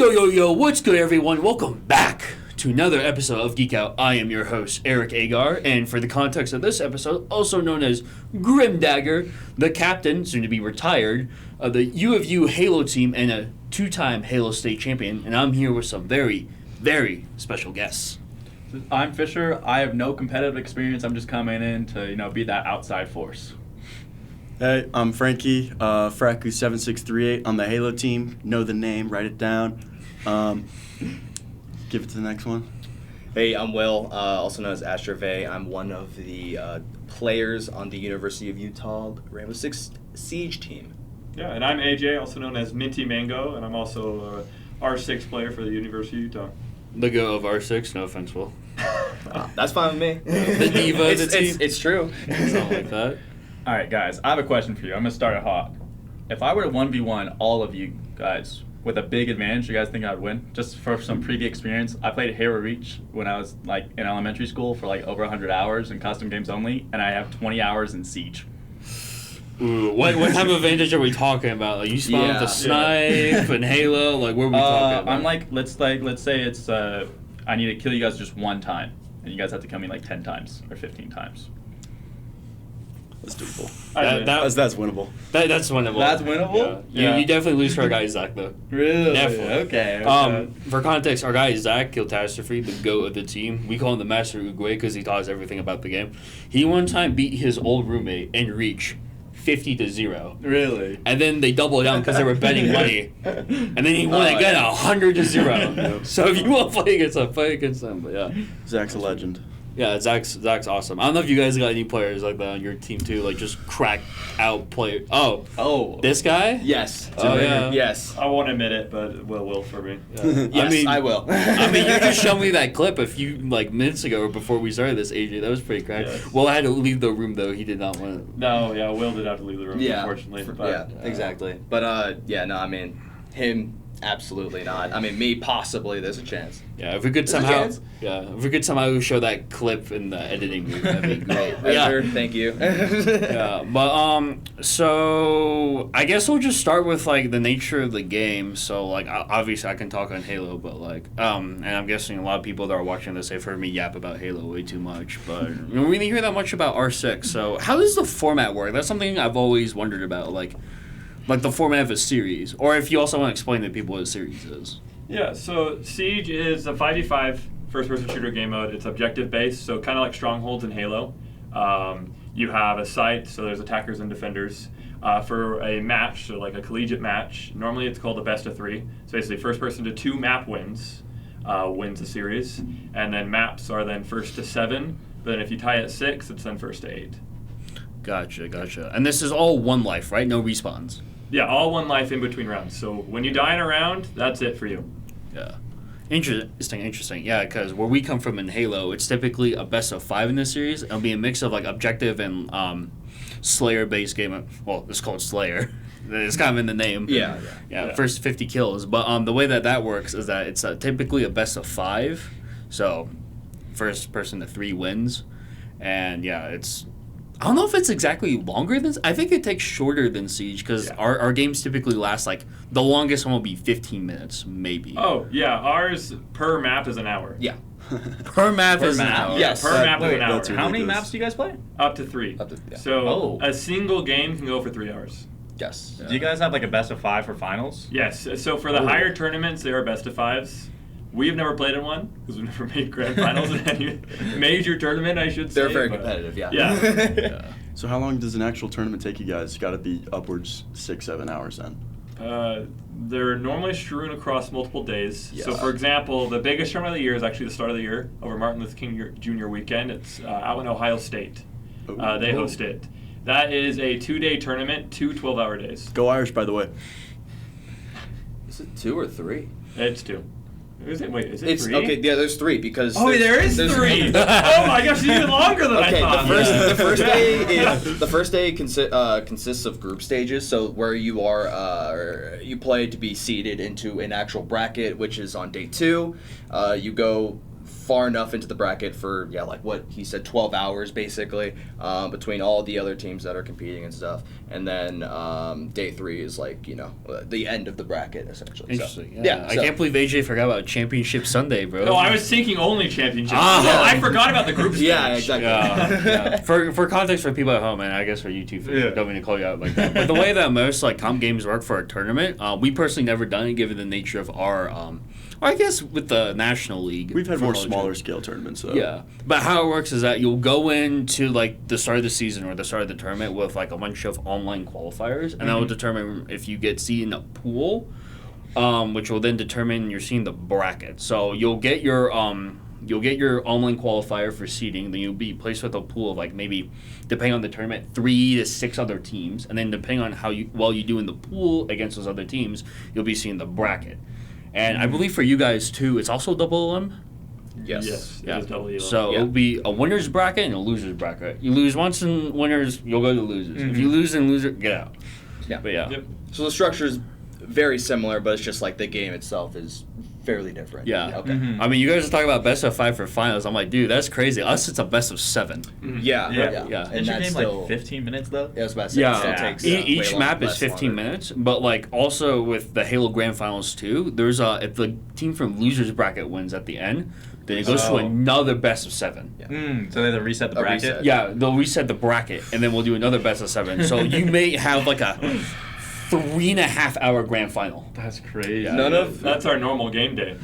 Yo, what's good, everyone? Welcome back to another episode of GeekOut. I am your host, Eric Agar, and for the context of this episode, also known as Grim Dagger, the captain, soon to be retired, of the U of U Halo team and a two-time Halo State champion, and I'm here with some very, very special guests. I'm Fisher. I have no competitive experience. I'm just coming in to, be that outside force. Hey, I'm Frankie, Fraku7638 on the Halo team. Know the name, write it down. Give it to the next one. Hey, I'm Will, also known as Astrove. I'm one of the players on the University of Utah Rainbow Six Siege team. Yeah, and I'm AJ, also known as Minty Mango, and I'm also a R6 player for the University of Utah. The go of R6, no offense, Will. That's fine with me. The diva of the team. It's true. Something like that. All right, guys, I have a question for you. I'm going to start it hot. If I were to 1v1 all of you guys with a big advantage, you guys think I'd win? Just for some pre-game experience, I played Halo Reach when I was in elementary school for over 100 hours in custom games only, and I have 20 hours in Siege. Ooh, what type of advantage are we talking about? You spawn with a snipe and Halo? What are we talking about? I'm let's say it's I need to kill you guys just one time, and you guys have to kill me 10 times or 15 times. That's doable. That's winnable. That's winnable. That's winnable? Yeah. You definitely lose to our guy Zach, though. Really? Definitely. Okay. For context, our guy Zach Kiltastrophe, the GOAT of the team. We call him the Master Uguay because he taught us everything about the game. He one time beat his old roommate in Reach 50-0. Really? And then they doubled down because they were betting money. And then he won again 100-0. So if you want to play against him. But yeah. Zach's a legend. Yeah, Zach's awesome. I don't know if you guys got any players like that on your team too, just crack out players. Oh, this guy? Yes. Yeah. Yes. I won't admit it, but will for me. Yeah. Yes, I will. You just showed me that clip a few minutes ago before we started this, AJ. That was pretty crack. Yes. Will had to leave the room though. He did not want to. No, yeah, Will did have to leave the room, unfortunately. Exactly. But him. Absolutely not. Me, possibly. There's a chance. Yeah, if we could somehow show that clip in the editing booth, that'd be great. Sure, thank you. Yeah, but so I guess we'll just start with the nature of the game. So obviously I can talk on Halo, but and I'm guessing a lot of people that are watching this have heard me yap about Halo way too much, but we didn't hear that much about R6. So how does the format work? That's something I've always wondered about. The format of a series, or if you also want to explain to people what a series is. Yeah, so Siege is a 5v5 first-person shooter game mode. It's objective-based, so kind of like Strongholds in Halo. You have a site, so there's attackers and defenders. For a match, so a collegiate match, normally it's called a best of 3. So basically, first person to 2 map wins the series, and then maps are then first to 7. But then if you tie at 6, it's then first to 8. Gotcha. And this is all one life, right? No respawns. Yeah, all one life in between rounds. So when you die in a round, that's it for you. Yeah. Interesting. Yeah, because where we come from in Halo, it's typically a best of 5 in this series. It'll be a mix of objective and Slayer-based game. Well, it's called Slayer. It's kind of in the name. Yeah. First 50 kills. But the way that works is that it's typically a best of 5. So first person to 3 wins. And yeah, I don't know if it's exactly longer than... I think it takes shorter than Siege, because our games typically last, the longest one will be 15 minutes, maybe. Oh, yeah. Ours per map is an hour. Yeah. Per map is an hour? Yes. Per map is an hour. How many maps do you guys play? Up to 3. So a single game can go for 3 hours. Yes. Do you guys have a best of 5 for finals? Yes. So for the higher tournaments, there are best of 5s. We've never played in one because we've never made grand finals in any major tournament, I should say. They're very competitive, yeah. Yeah. So how long does an actual tournament take you guys? Got to be upwards 6-7 hours then. They're normally strewn across multiple days. Yes. So, for example, the biggest tournament of the year is actually the start of the year over Martin Luther King Jr. weekend. It's out in Ohio State. They host it. That is a 2-day tournament, 2 12-hour days. Go Irish, by the way. Is it 2 or 3? It's 2. Is it 3? Okay, yeah, there's 3 because... Oh, there is 3! Oh my gosh, it's even longer than I thought. The first day consists of group stages, so where you you play to be seeded into an actual bracket, which is on day 2. You go far enough into the bracket for, what he said, 12 hours basically, between all the other teams that are competing and stuff. and then day 3 is like the end of the bracket essentially. Interesting. So, Yeah. I can't believe AJ forgot about Championship Sunday, bro. No, I was thinking only championship. Ah. I forgot about the group stage. Yeah, exactly. Yeah. For context for people at home, and I guess for you too, don't mean to call you out like that. But the way that most like comp games work for a tournament, we personally never done it given the nature of our I guess with the National League. We've had for more college smaller tournament. scale tournaments, though. Yeah. But how it works is that you'll go into like the start of the season or the start of the tournament with like a bunch of online qualifiers, and that will determine if you get seeded in a pool, which will then determine your seed in the bracket. So you'll get your online qualifier for seeding, then you'll be placed with a pool of like maybe, depending on the tournament, 3 to 6 other teams, and then depending on how well you do in the pool against those other teams, you'll be seeing the bracket. And I believe for you guys too, it's also double elim. Yes. It is double elim. So it'll be a winner's bracket and a loser's bracket. You lose once in winners, you'll go to losers. If you lose in loser, get out. Yeah. But yeah. Yep. So the structure is very similar, but it's just like the game itself is fairly different. Yeah. Okay. I mean, you guys are talking about best of 5 for finals. I'm like, dude, that's crazy. Us, it's a best of 7. Yeah. Yeah. Yeah. And Isn't your that's game still like 15 minutes though? Yeah, I was about to say, it still takes, way Each map is less 15 longer. minutes, but like also with the Halo Grand Finals too, there's if the team from losers bracket wins at the end, then it goes to another best of 7. Yeah. So they have to reset the A bracket. reset. Yeah, they'll reset the bracket, and then we'll do another best of 7. So you may have like a 3.5-hour grand final. That's crazy. Yeah. None of That's our normal game day.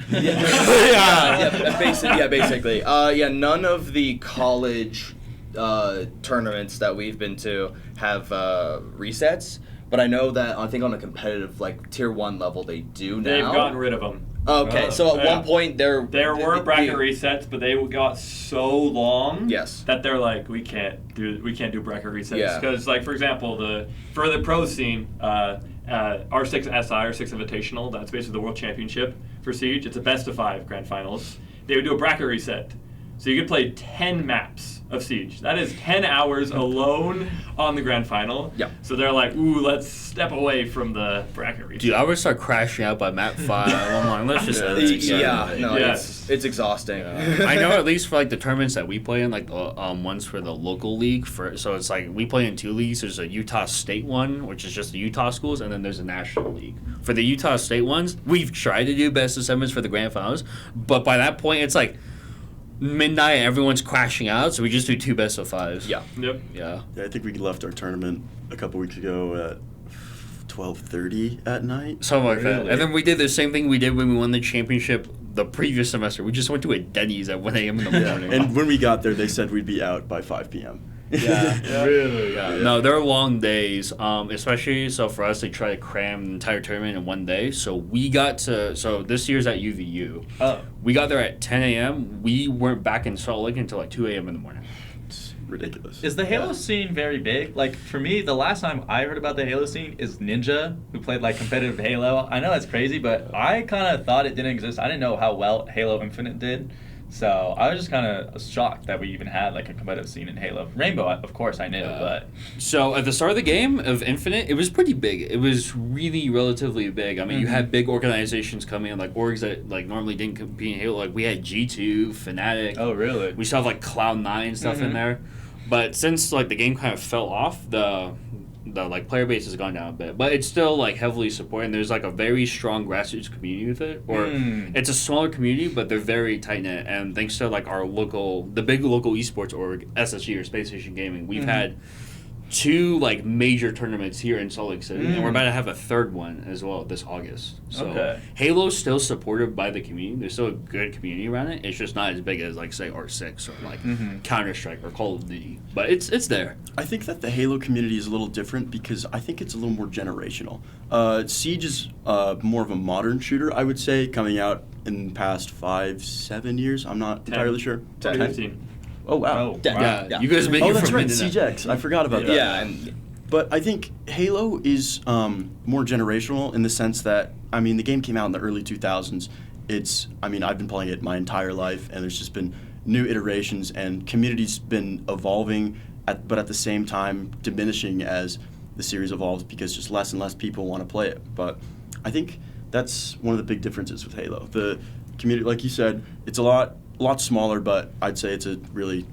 basically. None of the college tournaments that we've been to have resets, but I know that I think on a competitive like tier 1 level they do now. They've gotten rid of them. Okay, so at Yeah. one point there Were bracket resets, but they got so long Yes. that they're like, we can't do bracket resets Yeah. because, like, for example, for the pro scene, R6 SI or 6 Invitational, that's basically the world championship for Siege. It's a best of 5 grand finals. They would do a bracket reset, so you could play 10 maps of Siege. That is 10 hours alone on the grand final. Yeah. So they're like, ooh, let's step away from the bracket reset. Dude, I would start crashing out by map 5. I'm like, let's just end it. Yes. it's exhausting. I know at least for like the tournaments that we play in, like the ones for the local league. So it's like we play in 2 leagues. There's a Utah State one, which is just the Utah schools, and then there's a national league. For the Utah State ones, we've tried to do best of 7s for the grand finals, but by that point, it's like midnight, everyone's crashing out, so we just do 2 best of 5s. Yeah. Yep. Yeah. Yeah, I think we left our tournament a couple weeks ago at 12:30 at night. Something like that. Really? And then we did the same thing we did when we won the championship the previous semester. We just went to a Denny's at 1 a.m. in the morning. And when we got there, they said we'd be out by 5 p.m. Really? Yeah. No, they're long days, especially so for us, they try to cram the entire tournament in one day. So this year's at UVU. Oh. We got there at 10 a.m. We weren't back in Salt Lake until like 2 a.m. in the morning. It's ridiculous. Is the Halo scene very big? Like, for me, the last time I heard about the Halo scene is Ninja, who played, like, competitive Halo. I know that's crazy, but I kind of thought it didn't exist. I didn't know how well Halo Infinite did. So I was just kind of shocked that we even had, like, a competitive scene in Halo. Rainbow, of course, I knew, but... So at the start of the game of Infinite, it was pretty big. It was really relatively big. I mean, you had big organizations coming in, like orgs that like normally didn't compete in Halo. Like we had G2, Fnatic. Oh, really? We still have like Cloud9 and stuff in there. But since like the game kind of fell off, the like player base has gone down a bit. But it's still like heavily supported. And there's like a very strong grassroots community with it. Or it's a smaller community, but they're very tight knit. And thanks to like the big local esports org, SSG or Space Station Gaming, we've had 2 like major tournaments here in Salt Lake City, and we're about to have a 3rd one as well this August. So Okay. Halo's still supported by the community. There's still a good community around it. It's just not as big as like say R6 or like Counter-Strike or Call of Duty, but it's there. I think that the Halo community is a little different because I think it's a little more generational. Siege is more of a modern shooter, I would say, coming out in the past 5-7 years. I'm not entirely sure. 15. Oh, wow. Oh, Yeah, you guys make Oh, it that's from right, Mindanao. Siege X. I forgot about that. Yeah, and But I think Halo is more generational in the sense that, I mean, the game came out in the early 2000s. I've been playing it my entire life, and there's just been new iterations, and community's been evolving, but at the same time diminishing as the series evolves because just less and less people want to play it. But I think that's one of the big differences with Halo. The community, like you said, it's a lot smaller, but I'd say it's a really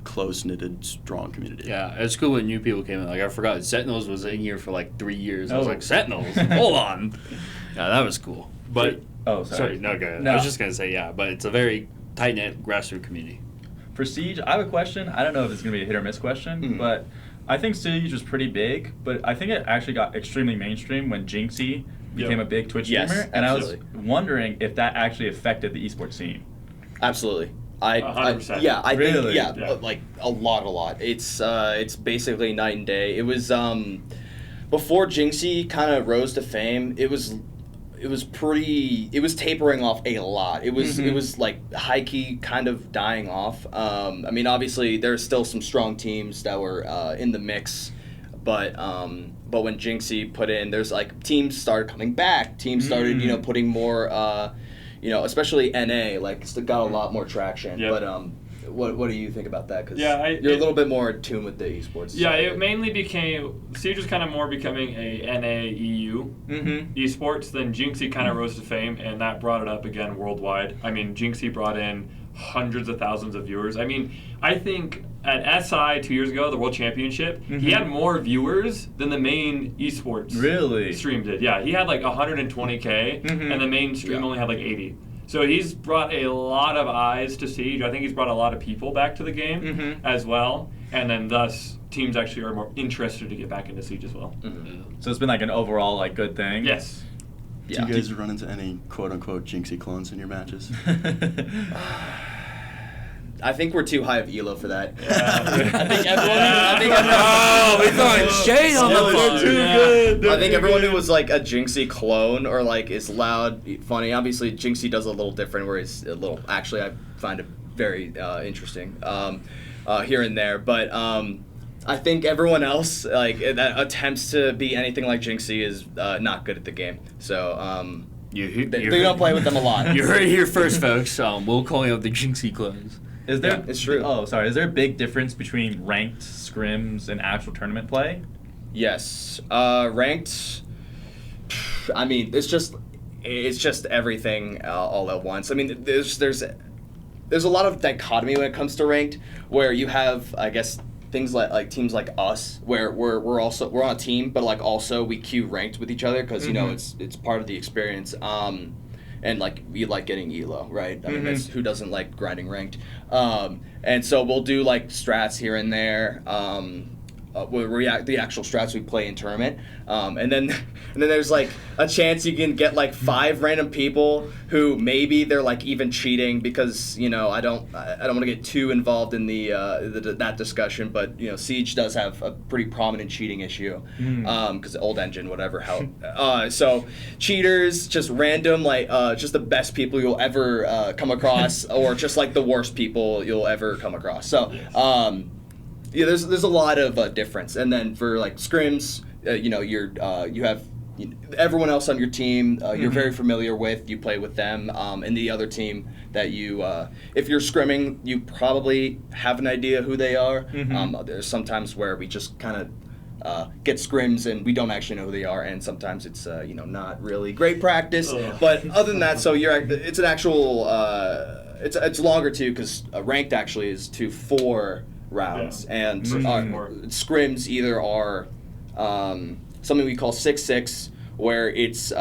close-knitted, strong community. Yeah, it's cool when new people came in. Like, I forgot, Sentinels was in here for like 3 years. I was Oh. like, Sentinels? Hold on. Yeah, that was cool. But, Oh, sorry. no, go ahead. No. I was just going to say, yeah, but it's a very tight-knit grassroots community. For Siege, I have a question. I don't know if it's going to be a hit or miss question, but I think Siege was pretty big, but I think it actually got extremely mainstream when Jinxie became a big Twitch Yes, streamer, and absolutely. I was wondering if that actually affected the esports scene. Absolutely. 100%. Yeah, I think Really? yeah, Yeah. like a lot. It's basically night and day. It was before Jinxie kind of rose to fame. It was tapering off a lot. It was like high key kind of dying off. I mean, obviously there's still some strong teams that were in the mix, but when Jinxie put in, there's like teams started coming back. Teams started putting more especially NA like got a lot more traction. Yep. But what do you think about that? Because Yeah, you're a little bit more in tune with the esports. Yeah, side. it mainly became Siege was kind of more becoming a NA EU esports. Then Jinxie kind of rose to fame, and that brought it up again worldwide. I mean, Jinxie brought in hundreds of thousands of viewers. I mean, I think at SI 2 years ago, the World Championship, he had more viewers than the main esports Really? stream did. Yeah, he had like 120K, and the main stream only had like 80. So he's brought a lot of eyes to Siege. I think he's brought a lot of people back to the game as well. And then thus, teams actually are more interested to get back into Siege as well. So it's been like an overall like good thing. Yes. Do you guys run into any quote-unquote Jinxie clones in your matches? I think we're too high of elo for that. I think everyone. Oh, we're throwing shade on the phone. I think everyone who was like a Jinxie clone or like is loud, funny. Obviously, Jinxie does a little different, where it's a little. Actually, I find it very interesting here and there. But I think everyone else like that attempts to be anything like Jinxie is not good at the game. So they don't play with them a lot. You heard it here first, folks. We'll call you the Jinxie clones. Is there? Yeah, it's true. Oh, sorry. Is there a big difference between ranked scrims and actual tournament play? Yes, ranked. I mean, it's just everything all at once. I mean, there's a lot of dichotomy when it comes to ranked, where you have, I guess, things like teams like us, where we're on a team, but like also we queue ranked with each other because it's part of the experience. And like we like getting elo, right? I mean, that's, who doesn't like grinding ranked? And so we'll do like strats here and there. We'll react the actual strats we play in tournament, and then there's like a chance you can get like 5 random people who maybe they're like even cheating because I don't want to get too involved in that discussion, but Siege does have a pretty prominent cheating issue because old engine whatever how so cheaters just random like just the best people you'll ever come across or just like the worst people you'll ever come across. So. Yeah, there's a lot of difference, and then for like scrims, you have everyone else on your team you're very familiar with. You play with them, and the other team that you, if you're scrimming, you probably have an idea who they are. There's sometimes where we just kind of get scrims and we don't actually know who they are, and sometimes it's not really great practice. But other than that, so it's an actual it's longer too because ranked actually is to 4 rounds, and scrims either are something we call 6-6, where it's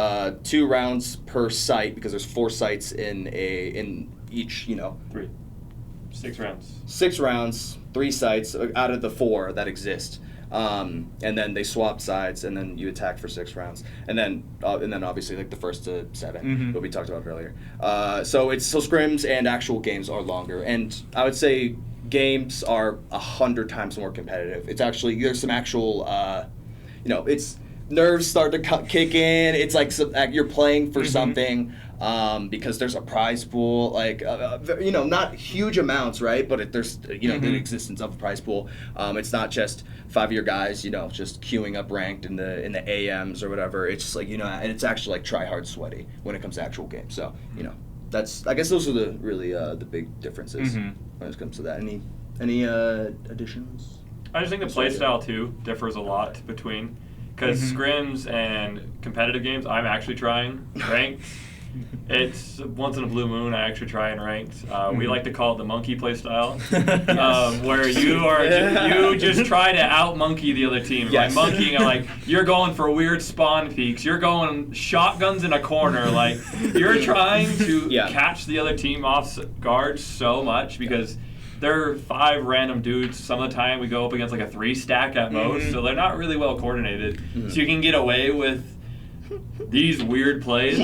2 rounds per site because there's 4 sites in each 3. 6 rounds. 6 rounds, 3 sites out of the 4 that exist, and then they swap sides, and then you attack for 6 rounds, and then obviously like the first to 7 what we talked about earlier. So scrims and actual games are longer, and I would say games are 100 times more competitive. It's actually there's some actual it's nerves start to kick in. It's like you're playing for something because there's a prize pool, like not huge amounts, right? But there's the existence of a prize pool. It's not just 5-year guys just queuing up ranked in the AMs or whatever. It's just like and it's actually like try hard sweaty when it comes to actual games. So I guess those are the really the big differences when it comes to that. Any additions? I just think the playstyle too differs a lot between, because scrims and competitive games, I'm actually trying ranked. It's once in a blue moon. I actually try in ranked. We like to call it the monkey play style, where you just try to out monkey the other team. Yes. By monkeying, like you're going for weird spawn peaks. You're going shotguns in a corner. Like you're trying to catch the other team off guard so much because they're 5 random dudes. Some of the time we go up against like a 3 stack at most, so they're not really well coordinated. So you can get away with these weird plays,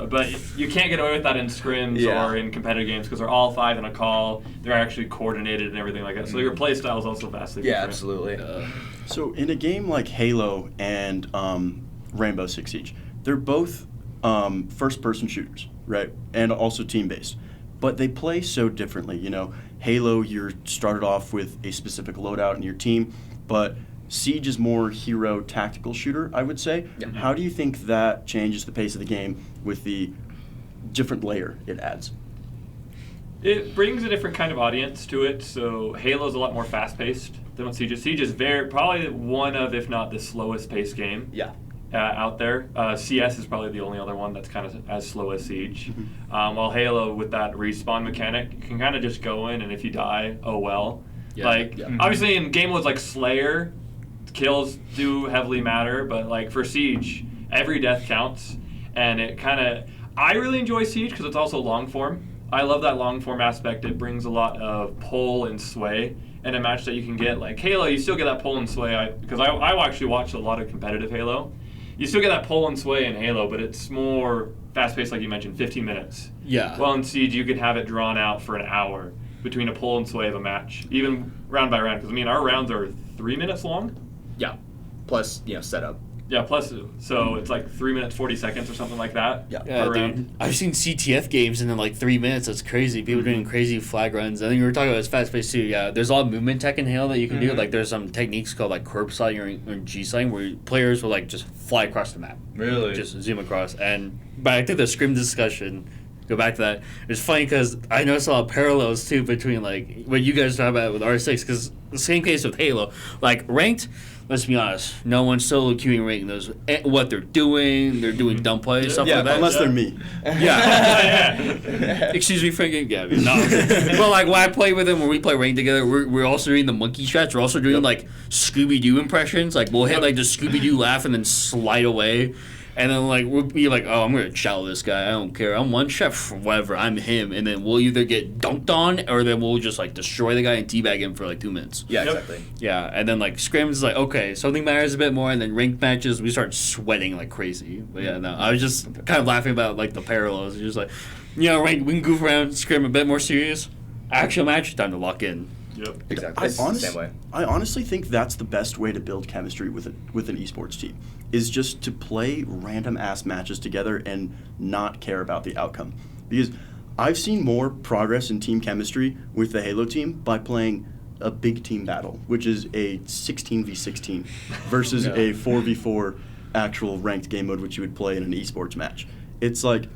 but you can't get away with that in scrims or in competitive games because they're all 5 in a call. They're actually coordinated and everything like that. So your play style is also vastly different. Yeah, absolutely. So in a game like Halo and Rainbow Six Siege, they're both first-person shooters, right? And also team-based. But they play so differently. You know, Halo, you're started off with a specific loadout in your team, but Siege is more hero tactical shooter, I would say. Yeah. How do you think that changes the pace of the game with the different layer it adds? It brings a different kind of audience to it. So Halo's a lot more fast-paced than what Siege is. Siege is probably one of, if not the slowest paced game out there. CS is probably the only other one that's kind of as slow as Siege. While Halo, with that respawn mechanic, you can kind of just go in, and if you die, oh well. Obviously in game modes like Slayer, kills do heavily matter, but like for Siege, every death counts, and it kind of, I really enjoy Siege because it's also long form. I love that long form aspect. It brings a lot of pull and sway in a match that you can get. Like Halo, you still get that pull and sway, because I actually watched a lot of competitive Halo. You still get that pull and sway in Halo, but it's more fast-paced, like you mentioned, 15 minutes. Yeah. Well, in Siege, you could have it drawn out for an hour between a pull and sway of a match, even round by round, because I mean, our rounds are 3 minutes long. Yeah. Plus, setup. Yeah, plus, so it's like 3 minutes, 40 seconds or something like that. Yeah, per round. dude. I've seen CTF games in like 3 minutes. That's crazy. People doing crazy flag runs. I think we were talking about it's fast paced too. Yeah, there's a lot of movement tech in Halo that you can do. Like there's some techniques called like corp sliding or G sliding where players will like just fly across the map. Really? Just zoom across. But I think the scrim discussion, go back to that, it's funny because I noticed a lot of parallels too between like what you guys talk about with R6, because the same case with Halo. Like ranked, let's be honest, no one's solo queuing ranked knows what they're doing. They're doing dumb plays, stuff like that. Unless they're me. Excuse me, Frankie. Yeah, no. But like when I play with them, when we play ranked together, we're also doing the monkey strats. We're also doing like Scooby-Doo impressions. Like we'll hit like the Scooby-Doo laugh and then slide away. And then, like, we'll be like, oh, I'm going to chow this guy. I don't care. I'm one shot, whatever. I'm him. And then we'll either get dunked on or then we'll just, like, destroy the guy and teabag him for, like, 2 minutes. Yeah, exactly. Yeah, and then, like, scrims is like, okay, something matters a bit more. And then ranked matches, we start sweating like crazy. But, yeah, no, I was just kind of laughing about, like, the parallels. It's just like, you know, ranked, we can goof around, scrim a bit more serious. Actual match, time to lock in. Yep. Exactly. It's the same way. I honestly think that's the best way to build chemistry with an esports team, is just to play random ass matches together and not care about the outcome. Because I've seen more progress in team chemistry with the Halo team by playing a big team battle, which is a 16v16 versus a 4v4 actual ranked game mode, which you would play in an esports match. It's like,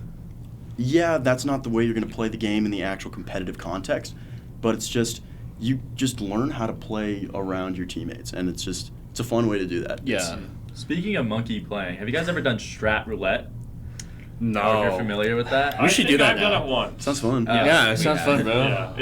yeah, that's not the way you're going to play the game in the actual competitive context, but it's just, you just learn how to play around your teammates, and it's a fun way to do that. Yeah. Speaking of monkey playing, have you guys ever done strat roulette? No. Or if you're familiar with that? We should do that I've done now. it once. Sounds fun. Yeah, it sounds fun, bro.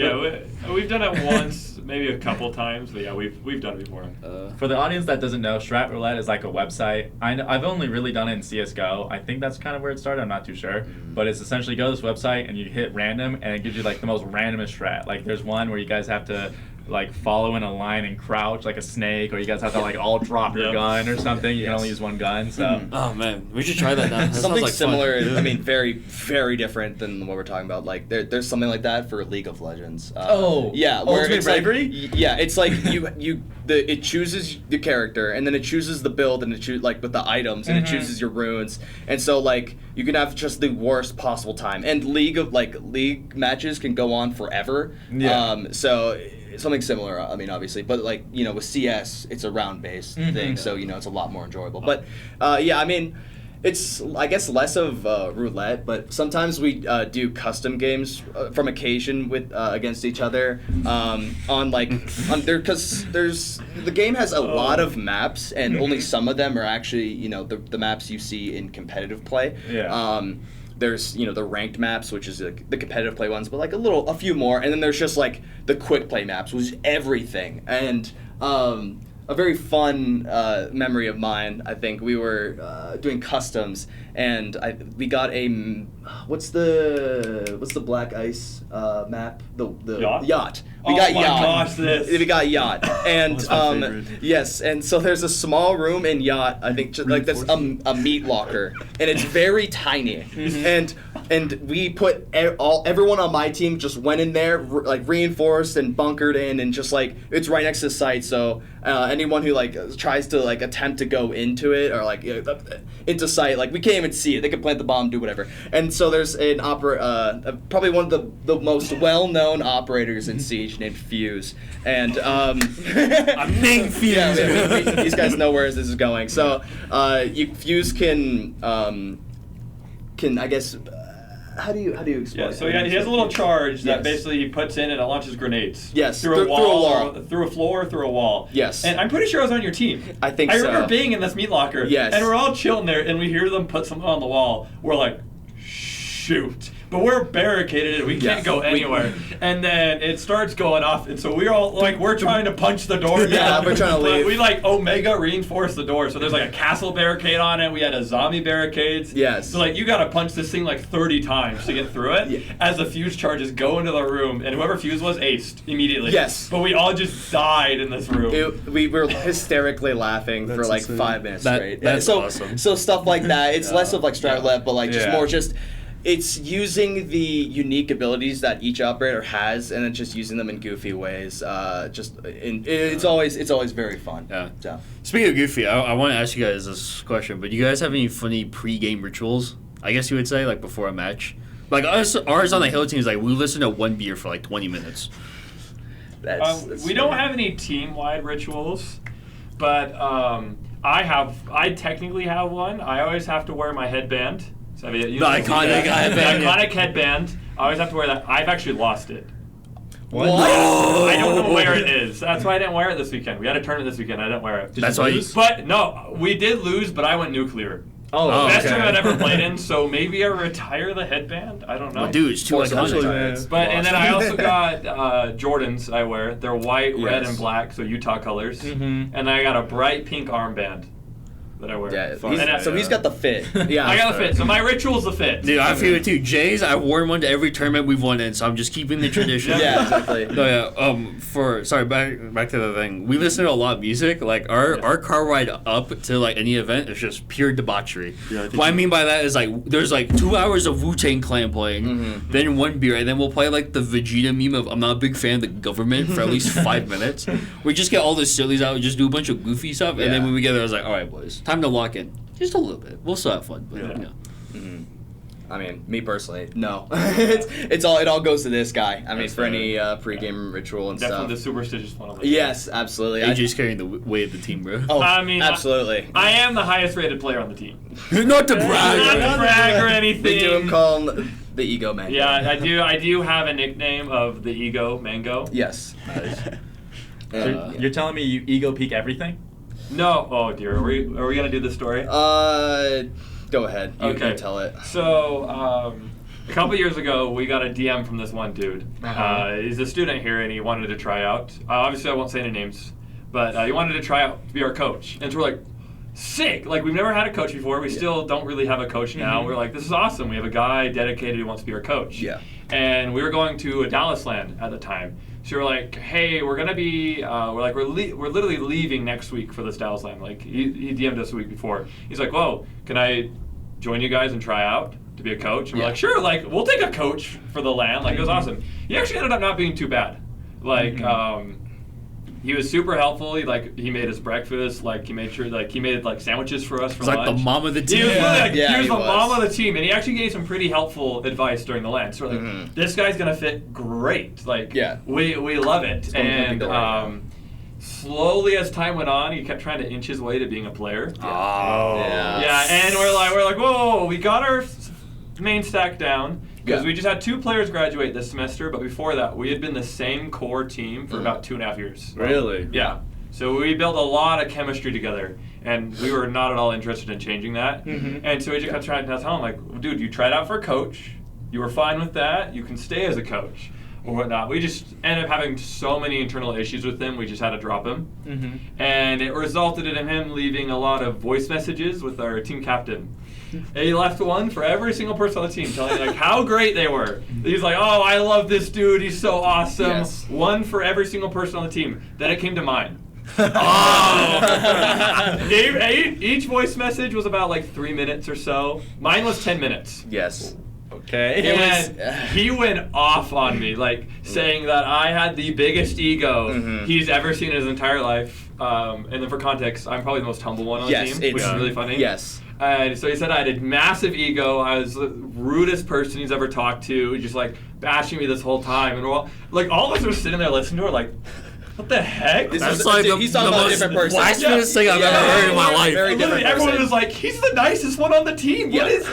We've done it once, maybe a couple times, but yeah, we've done it before. For the audience that doesn't know, Strat Roulette is like a website. I've only really done it in CSGO. I think that's kind of where it started. I'm not too sure. But it's essentially go to this website and you hit random and it gives you like the most randomest strat. Like there's one where you guys have to like follow in a line and crouch like a snake, or you guys have to like all drop your gun or something. You can only use one gun. So Oh man, we should try that now. That sounds Something like similar. fun. I mean, very, very different than what we're talking about. Like there's something like that for League of Legends. Where Ultimate it's Bravery? Like, it's like it chooses the character, and then it chooses the build, and it chooses like with the items, and it chooses your runes, and so like you can have just the worst possible time. And league matches can go on forever. So something similar, I mean, obviously, but like, you know, with CS, it's a round-based thing, so, you know, it's a lot more enjoyable. But, yeah, I mean, it's, I guess, less of roulette, but sometimes we do custom games from occasion with against each other because the game has a lot of maps, and only some of them are actually, you know, the maps you see in competitive play. there's the ranked maps, which is like the competitive play ones, but like a few more, and then there's just like the quick play maps, which is everything. And a very fun memory of mine, I think, we were doing customs, and we got what's the black ice map? The yacht. We got yacht. We got yacht, and yes, and so there's a small room in yacht. I think like there's a meat locker, and it's very tiny, and we put everyone on my team just went in there like reinforced and bunkered in, and just like it's right next to the site, so anyone who like tries to like attempt to go into it or like into sight, like we can't even see it. They can plant the bomb, do whatever. And so there's an probably one of the most well-known operators in Siege named Fuse, and a main Fuse. Yeah, these guys know where this is going. So Fuse can I guess. How do you explain? Yeah, so he has a little charge that basically he puts in and it launches grenades. Yes, through a wall, through a floor, through a wall. Yes, and I'm pretty sure I was on your team. I think so. I remember being in this meat locker. Yes, and we're all chilling there, and we hear them put something on the wall. We're like, shoot. But we're barricaded and we can't go anywhere. And then it starts going off, and so we're all like, we're trying to punch the door down. Yeah, we're trying to leave. We like Omega reinforced the door, so there's like a castle barricade on it. We had a zombie barricades. Yes. So like you gotta punch this thing like 30 times to get through it. Yeah. As the fuse charges go into the room, and whoever fuse was aced immediately. Yes. But we all just died in this room. We were hysterically laughing for like insane. 5 minutes straight. That's awesome. So stuff like that. It's less of like strat but like just more just. It's using the unique abilities that each operator has, and then just using them in goofy ways. It's always very fun. Yeah. So. Speaking of goofy, I want to ask you guys this question. But do you guys have any funny pre-game rituals? I guess you would say like before a match. Like ours on the Halo team is like we listen to one beer for like 20 minutes. We don't have any team-wide rituals, but I technically have one. I always have to wear my headband. So the iconic headband. The iconic headband. I always have to wear that. I've actually lost it. What? No! I don't know where it is. That's why I didn't wear it this weekend. We had a tournament this weekend. I didn't wear it. That's why. But no, we did lose. But I went nuclear. Best tournament I've ever played in. So maybe I retire the headband. I don't know. Well, dude, it's too iconic. But and then I also got Jordans. I wear. They're white, red, and black. So Utah colors. Mm-hmm. And I got a bright pink armband that I wear. Yeah, so he's got the fit. Yeah, I got the fit. So my ritual's the fit. Dude, I feel it too. Jay's, I've worn one to every tournament we've won in, so I'm just keeping the tradition. Yeah, exactly. No, yeah. Back to the thing. We listen to a lot of music. Like our car ride up to like any event is just pure debauchery. Yeah, what I mean by that is like there's like 2 hours of Wu-Tang Clan playing, then one beer, and then we'll play like the Vegeta meme of I'm not a big fan of the government for at least 5 minutes. We just get all the sillies out, just do a bunch of goofy stuff, and then when we get there, I was like, all right, boys. Time to lock in. Just a little bit. We'll still have fun, but I mean, me personally, no. It all goes to this guy. I mean, for any pre-game ritual and definitely stuff. the superstitious one. On the yes, absolutely. AJ's carrying the weight of the team, bro. Oh, I mean, absolutely. I am the highest rated player on the team. Not to brag. Not to brag or anything. They do call him the Ego Mango. Yeah, I do have a nickname of the Ego Mango. Yes. So you're telling me you ego peak everything? No. Oh dear. Are we gonna do this story? Go ahead. You can tell it. So a couple years ago, we got a DM from this one dude. He's a student here, and he wanted to try out. Obviously, I won't say any names, but he wanted to try out to be our coach. And so we're like, sick. Like we've never had a coach before. We still don't really have a coach now. We're like, this is awesome. We have a guy dedicated who wants to be our coach. Yeah. And we were going to a Dallas LAN at the time. So we're like, hey, we're gonna be, we're literally leaving next week for this Dallas LAN. Like he DM'd us a week before. He's like, whoa, can I join you guys and try out to be a coach? And we're like, sure, like we'll take a coach for the LAN. Like it was awesome. He actually ended up not being too bad. Like he was super helpful. He made us breakfast. Like he made sure he made sandwiches for us for lunch. Like the mom of the team. He was the mom of the team, and he actually gave some pretty helpful advice during the LAN. So we're like, this guy's gonna fit great. Like we love it. And slowly as time went on, he kept trying to inch his way to being a player. And we're like, whoa, we got our main stack down. Because we just had 2 players graduate this semester, but before that, we had been the same core team for about 2.5 years. Really? Yeah. So we built a lot of chemistry together, and we were not at all interested in changing that. And so we just kept trying to tell him, like, dude, you tried out for a coach. You were fine with that. You can stay as a coach or whatnot. We just ended up having so many internal issues with him, we just had to drop him. And it resulted in him leaving a lot of voice messages with our team captain. And he left one for every single person on the team, telling like how great they were. He's like, oh, I love this dude. He's so awesome. Yes. One for every single person on the team. Then it came to mine. Each voice message was about like 3 minutes or so. Mine was 10 minutes. Yes. Okay. And he went off on me, like saying that I had the biggest ego he's ever seen in his entire life. And then for context, I'm probably the most humble one on the team, which is really funny. Yes. And so he said I had a massive ego. I was the rudest person he's ever talked to, just like bashing me this whole time. And like all of us were sitting there listening to her, like, what the heck? That's like he's talking about a different person. blasphemous thing I've ever heard in my life. Very different Everyone person. was like, he's the nicest one on the team. What is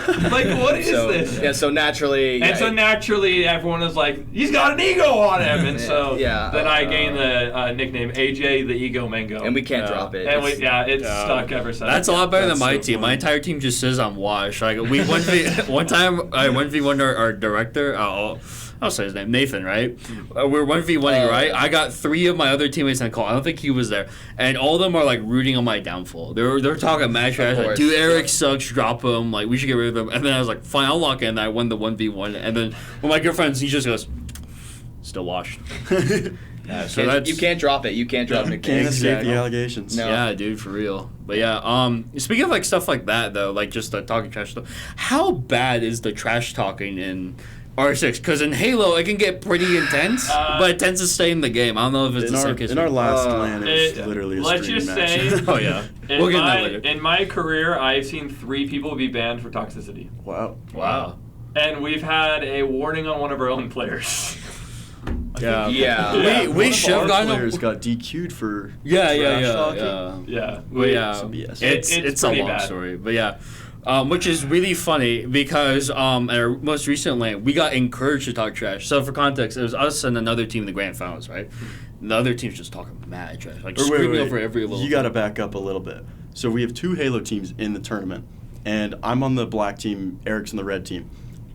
this? Yeah, so naturally... And so naturally, everyone was like, he's got an ego on him. And so then I gained the nickname AJ, the Ego Mango. And we can't drop it. And it's stuck ever since. That's a lot better than my so team. funny. My entire team just says I'm washed. Like we one time I 1v1 our director. I'll say his name, Nathan, right? We're 1v1ing, right? I got 3 of my other teammates on call. I don't think he was there. And all of them are like rooting on my downfall. They're talking mad trash. Like, dude, Eric sucks, drop him. Like, we should get rid of him. And then I was like, fine, I'll lock in. And I won the 1v1. And then when my girlfriend, he just goes, still washed. Yeah, so that's... You can't drop it. You can't drop it. Can't escape the allegations. No. Yeah, dude, for real. But yeah, speaking of like stuff like that though, like just the talking trash stuff, how bad is the trash talking in R6? Because in Halo, it can get pretty intense, but it tends to stay in the game. I don't know if it's the same case. In our last LAN, it was literally a let's stream just match. say, Oh yeah, we'll get into that later. in my career, I've seen 3 people be banned for toxicity. Wow. Wow. And we've had a warning on one of our own players. Yeah. Yeah. We should have gotten players got DQ'd for Yeah. trash talking. Yeah. But yeah, Some BS. it's a pretty long bad. story. But yeah. Which is really funny because at our most recent LAN, we got encouraged to talk trash. So for context, it was us and another team in the grand finals, right? And the other team's just talking mad trash, like Or screaming over every little You got to back up a little bit. So we have 2 Halo teams in the tournament, and I'm on the black team, Eric's on the red team.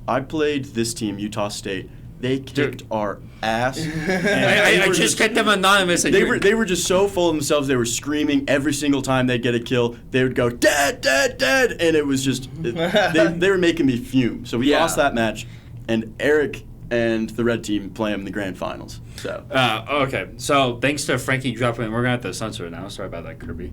I played this team, Utah State. They kicked our ass. I just kept them anonymous. And They were just so full of themselves. They were screaming every single time they'd get a kill. They would go, dead, dead, dead. And it was just, they were making me fume. So we lost that match. And Eric and the red team play them in the grand finals. So. Okay, so thanks to Frankie dropping in, we're going to have to censor it now. Sorry about that, Kirby.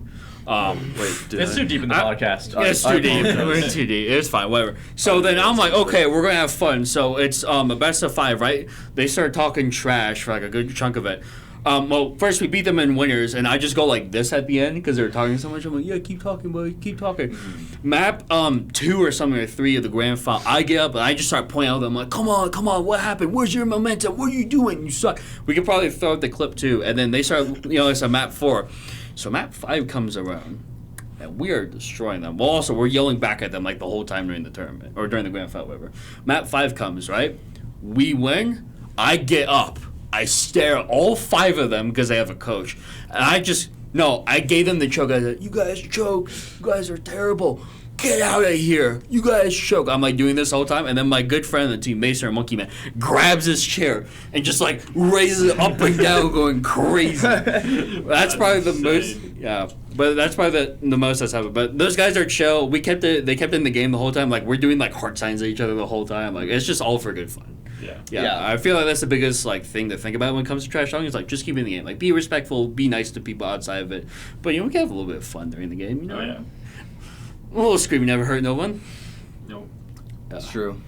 It's too deep in the podcast. It's too deep. We're too deep. It's fine, whatever. So then I'm like, okay, we're going to have fun. So it's a best of 5, right? They start talking trash for like a good chunk of it. Well, first we beat them in winners, and I just go like this at the end because they were talking so much. I'm like, yeah, keep talking, buddy, keep talking. Map 2 or something, or 3 of the grand final. I get up and I just start pointing out them like, come on, what happened? Where's your momentum? What are you doing? You suck. We could probably throw out the clip too, and then they start, it's a map 4. So map 5 comes around, and we are destroying them. Well, also we're yelling back at them like the whole time during the tournament or during the grand final, whatever. Map 5 comes, right? We win. I get up. I stare at all 5 of them because they have a coach. And I gave them the choke. I said, you guys choke. You guys are terrible. Get out of here. You guys choke. I'm like doing this the whole time. And then my good friend on the team, Mason or Monkey Man, grabs his chair and just like raises it up and down going crazy. That's probably the most. Yeah. But that's probably the most that's happened. But those guys are chill. They kept it in the game the whole time. Like we're doing like heart signs at each other the whole time. Like it's just all for good fun. Yeah. I feel like that's the biggest like thing to think about when it comes to trash talking. Is like just keep it in the game. Like be respectful, be nice to people outside of it. But we can have a little bit of fun during the game. You know. Oh yeah. A little screaming never hurt no one. No. That's true.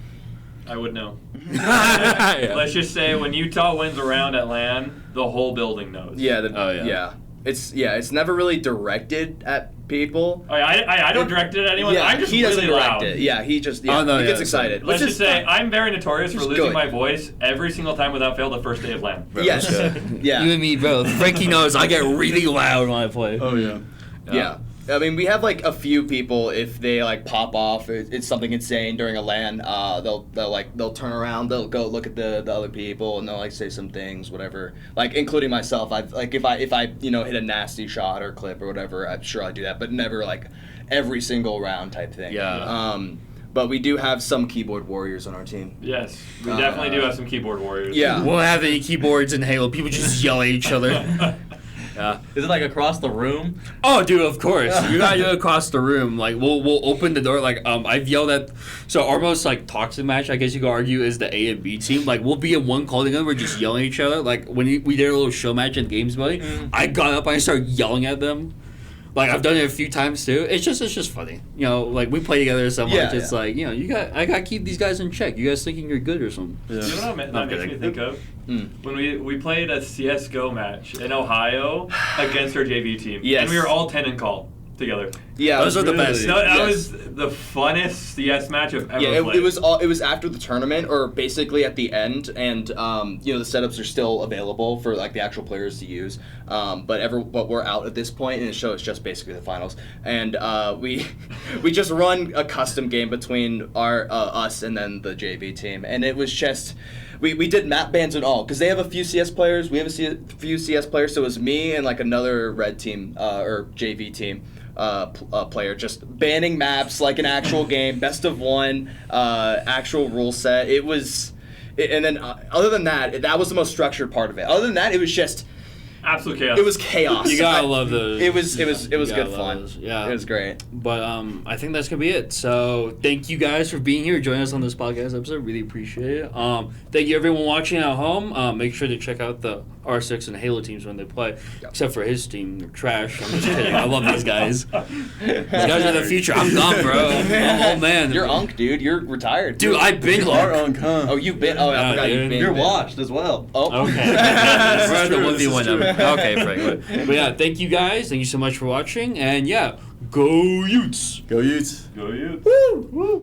I would know. Yeah. Let's just say when Utah wins a round at LAN, the whole building knows. Yeah. It's never really directed at people. I don't direct it at anyone. Yeah, I'm just he doesn't really direct loud. it. Yeah, he just he yeah, gets excited. Let's just say I'm very notorious for Just losing good. my voice every single time without fail the first day of LAN. Yes. You Yeah. and me both. Frankie knows I get really loud when I play. Oh, yeah. Yeah. I mean, we have like a few people. If they like pop off, it's something insane during a LAN. They'll turn around. They'll go look at the other people and they'll like say some things, whatever. Like including myself. I've like if I hit a nasty shot or clip or whatever, I'm sure I do that, but never like every single round type thing. Yeah. But we do have some keyboard warriors on our team. Yes, we definitely do have some keyboard warriors. Yeah. We'll have any keyboards in Halo. People just yell at each other. Yeah. Is it like across the room? Oh, dude, of course. You gotta do it across the room. Like, we'll open the door. Like, I've yelled at. So our most like toxic match, I guess you could argue, is the A and B team. Like, we'll be in one call together. We're just yelling at each other. Like when we did a little show match in Games Buddy, I got up and I started yelling at them. Like I've done it a few times too. It's just funny, you know. Like we play together so much. Yeah, it's like, you know, I gotta keep these guys in check. You guys thinking you're good or something? You know what that makes me think of? When we played a CS:GO match in Ohio against our JV team, Yes. and we were all 10 in call together. Yeah, Those are the best. No, that Yes. was the funnest CS match I've ever Yeah, played. it was after the tournament, or basically at the end, and the setups are still available for like the actual players to use. But we're out at this point, and the show is just basically the finals. And we just run a custom game between us and then the JV team, and it was just. We did map bans and all, because they have a few CS players, we have a few CS players, so it was me and like another red team, or JV team player, just banning maps like an actual game, best of one, actual rule set. And then other than that, that was the most structured part of it. Other than that, it was just... absolute chaos. It was chaos. You gotta love those. It was good love fun. those. Yeah, It was great. But I think that's gonna be it. So thank you guys for being here, joining us on this podcast episode. Really appreciate it. Thank you everyone watching at home. Make sure to check out the R6 and Halo teams when they play. Except for his team, they're trash. I'm just kidding. I love these guys. These guys are the future. I'm done, bro. I'm old man. You're Unk, dude. You're retired. Dude, I've been You are Unk, huh? Oh, you've been. Oh, I Yeah, forgot dude. you've been. You're washed as well. Oh, Okay. We're at the 1v1 number. Okay, Frank. But yeah, thank you guys. Thank you so much for watching. And yeah, go Utes. Go Utes. Go you. Woo! Woo!